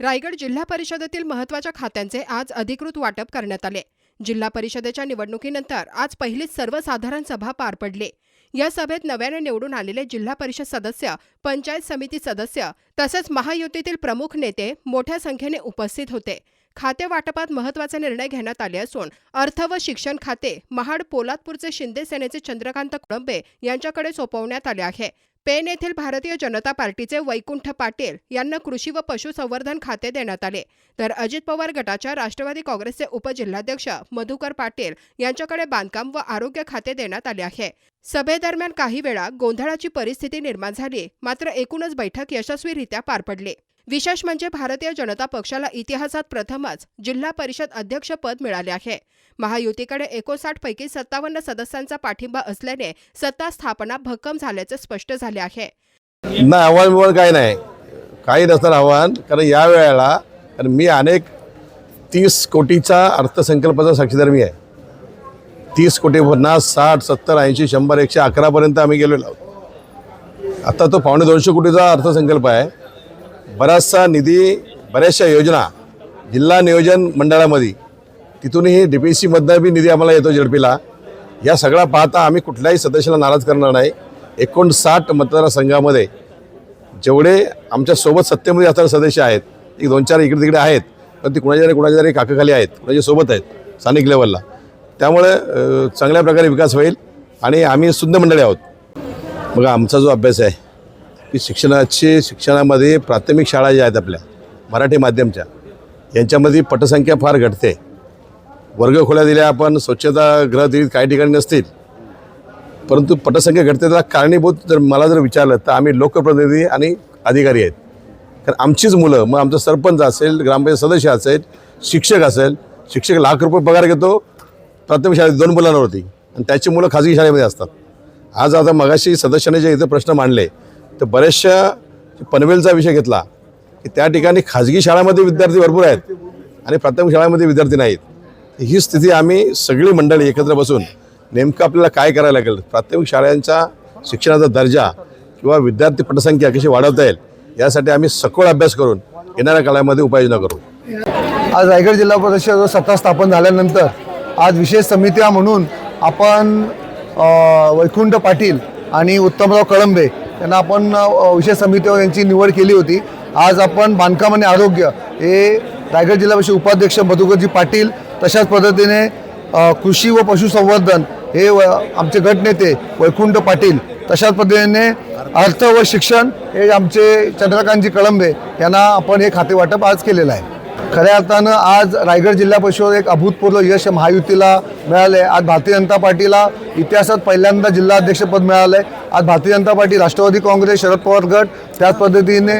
रायगड जिल्हा परिषदेतील महत्त्वाच्या खात्यांचे आज अधिकृत वाटप करण्यात आले। जिल्हा परिषदेच्या निवडणुकीनंतर आज पहिलीच सर्वसाधारण सभा पार पडली। या सभेत नव्याने निवडून आलेले जिल्हा परिषद सदस्य, पंचायत समिती सदस्य तसेच महायुतीतील प्रमुख नेते मोठ्या संख्येने उपस्थित होते। खाते वाटपात महत्त्वाचे निर्णय घेण्यात आले असून अर्थ व शिक्षण खाते महाड पोलादपूरचे शिंदे सेनेचे चंद्रकांत कुळंबे यांच्याकडे सोपवण्यात आले आहे। पेण येथील भारतीय जनता पार्टीचे वैकुंठ पाटील यांना कृषी व पशुसंवर्धन खाते देण्यात आले, तर अजित पवार गटाच्या राष्ट्रवादी काँग्रेसचे उपजिल्हाध्यक्ष मधुकर पाटील यांच्याकडे बांधकाम व आरोग्य खाते देण्यात आले आहे। सभेदरम्यान काही वेळा गोंधळाची परिस्थिती निर्माण झाली, मात्र एकूणच बैठक यशस्वीरित्या पार पडली। विशेष म्हणजे भारतीय जनता पक्षाला इतिहासात प्रथमच जिल्हा परिषद अध्यक्षपद मिळाले आहे। महायुतीकडे 59 पैकी 57 सदस्यांचा पाठिंबा असल्याने सत्ता स्थापना भक्कम झाल्याचे स्पष्ट झाले आहे। ना आव्हान काय नाही, काही नसणार आव्हान, कारण या वेळेला मी अनेक 30 कोटीचा अर्थसंकल्पाचा साक्षीदार मी आहे। 30 कोटी 50, 60, 70, 80, 100, 111 पर्यंत आम्ही गेलेलो आहोत। आता तो 250 कोटीचा अर्थसंकल्प आहे। बराचसा निधी, बऱ्याचशा योजना जिल्हा नियोजन मंडळामध्ये तिथूनही DPC मधनं बी निधी आम्हाला येतो झडपीला। या सगळा पाहता आम्ही कुठल्याही सदस्याला नाराज करणार नाही। 59 मतदारसंघामध्ये जेवढे आमच्या सोबत सत्तेमध्ये असणारे सदस्य आहेत, एक 2-4 इकडे तिकडे आहेत, पण ती कुणाच्या तरी काकाखाली आहेत, कुणाच्या सोबत आहेत स्थानिक लेवलला। त्यामुळे चांगल्या प्रकारे विकास होईल आणि आम्ही शुद्ध मंडळी आहोत। बघा, आमचा जो अभ्यास आहे की शिक्षणामध्ये प्राथमिक शाळा ज्या आहेत आपल्या मराठी माध्यमच्या, यांच्यामध्ये पटसंख्या फार घटते। वर्गखोल्या दिल्या, आपण स्वच्छतागृह दिली, काही ठिकाणी नसतील, परंतु पटसंख्या घटते। त्याला कारणीभूत जर मला विचारलं तर आम्ही लोकप्रतिनिधी आणि अधिकारी आहेत। कारण आमचीच मुलं, मग आमचा सरपंच असेल, ग्रामपंचायत सदस्य असेल, शिक्षक असेल, शिक्षक लाख रुपये पगार घेतो प्राथमिक शाळेत 2 मुलांवरती, आणि त्याची मुलं खाजगी शाळेमध्ये असतात। आज आता मगाशी सदस्याने जे इथं प्रश्न मांडले, तर बऱ्याचशा पनवेलचा विषय घेतला की त्या ठिकाणी खाजगी शाळांमध्ये विद्यार्थी भरपूर आहेत आणि प्राथमिक शाळांमध्ये विद्यार्थी नाहीत। ही स्थिती आम्ही सगळी मंडळी एकत्र बसून नेमकं आपल्याला काय करायला लागेल, प्राथमिक शाळांचा शिक्षणाचा दर्जा किंवा विद्यार्थी पटसंख्या कशी वाढवता येईल, यासाठी आम्ही सखोल अभ्यास करून येणाऱ्या काळामध्ये उपाययोजना करू। आज रायगड जिल्हा परिषद सत्ता स्थापन झाल्यानंतर आज विशेष समित्या म्हणून आपण वैकुंठ पाटील आणि उत्तमराव कळंबे यांना आपण विशेष समितीवर यांची निवड केली होती। आज आपण बांधकाम आणि आरोग्य हे रायगड जिल्हा परिषद उपाध्यक्ष मधुकरजी पाटील, तशाच पद्धतीने कृषी व पशुसंवर्धन हे आमचे गटनेते वैकुंठ पाटील, तशाच पद्धतीने अर्थ व शिक्षण हे आमचे चंद्रकांतजी कळंबे यांना आपण हे खाते वाटप आज केलेलं आहे। खऱ्या अर्थानं आज रायगड जिल्हा परिषद एक अभूतपूर्व यश महायुतीला मिळाले। आज भारतीय जनता पार्टीला इतिहासात पहिल्यांदा जिल्हा अध्यक्षपद मिळालं आहे। आज भारतीय जनता पार्टी, राष्ट्रवादी काँग्रेस, शरद पवार गट, त्याच पद्धतीने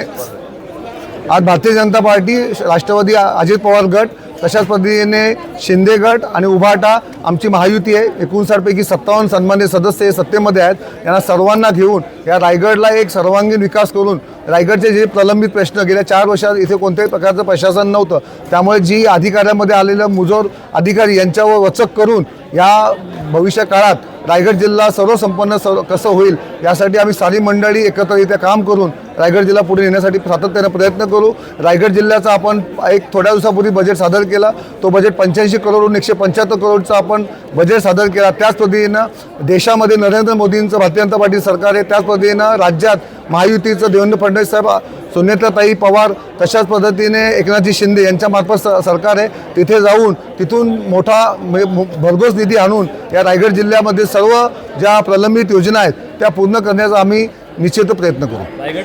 आज भारतीय जनता पार्टी, राष्ट्रवादी अजित पवार गट, तशाच पद्धतीने शिंदे गट आणि उभाटा आमची महायुती आहे। 59 पैकी 57 सन्मान्य सदस्य हे सत्तेमध्ये आहेत। यांना सर्वांना घेऊन या रायगडला एक सर्वांगीण विकास करून रायगडचे जे प्रलंबित प्रश्न गेल्या 4 वर्षात इथे कोणत्याही प्रकारचं प्रशासन नव्हतं, त्यामुळे जी अधिकाऱ्यांमध्ये आलेलं मुजोर अधिकारी यांच्यावर वचक करून या भविष्य काळात रायगड जिल्हा सर्वसंपन्न कसं होईल यासाठी आम्ही सारी मंडळी एकत्रित्या काम करून रायगड जिल्हा पुढे नेण्यासाठी सातत्याने प्रयत्न करू। रायगड जिल्ह्याचा आपण एक थोड्या दिवसापूर्वी बजेट सादर केला, तो बजेट 85 करोडवरून 175 करोडचा आपण बजेट सादर केला। त्याच पद्धतीनं देशामध्ये नरेंद्र मोदींचं भारतीय जनता पार्टी सरकार आहे, त्याच पद्धतीनं राज्यात महायुतीचं देवेंद्र फडणवीस साहेब, सुनेत्राताई पवार, तशाच पद्धतीने एकनाथजी शिंदे यांच्यामार्फत सरकार आहे। तिथे जाऊन तिथून मोठा भरघोस निधी आणून या रायगड जिल्ह्यामध्ये सर्व ज्या प्रलंबित योजना आहेत त्या पूर्ण करण्याचा आम्ही निश्चित प्रयत्न करू।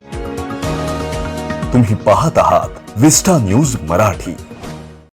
तुम्ही पाहत आहात विस्टा न्यूज मराठी।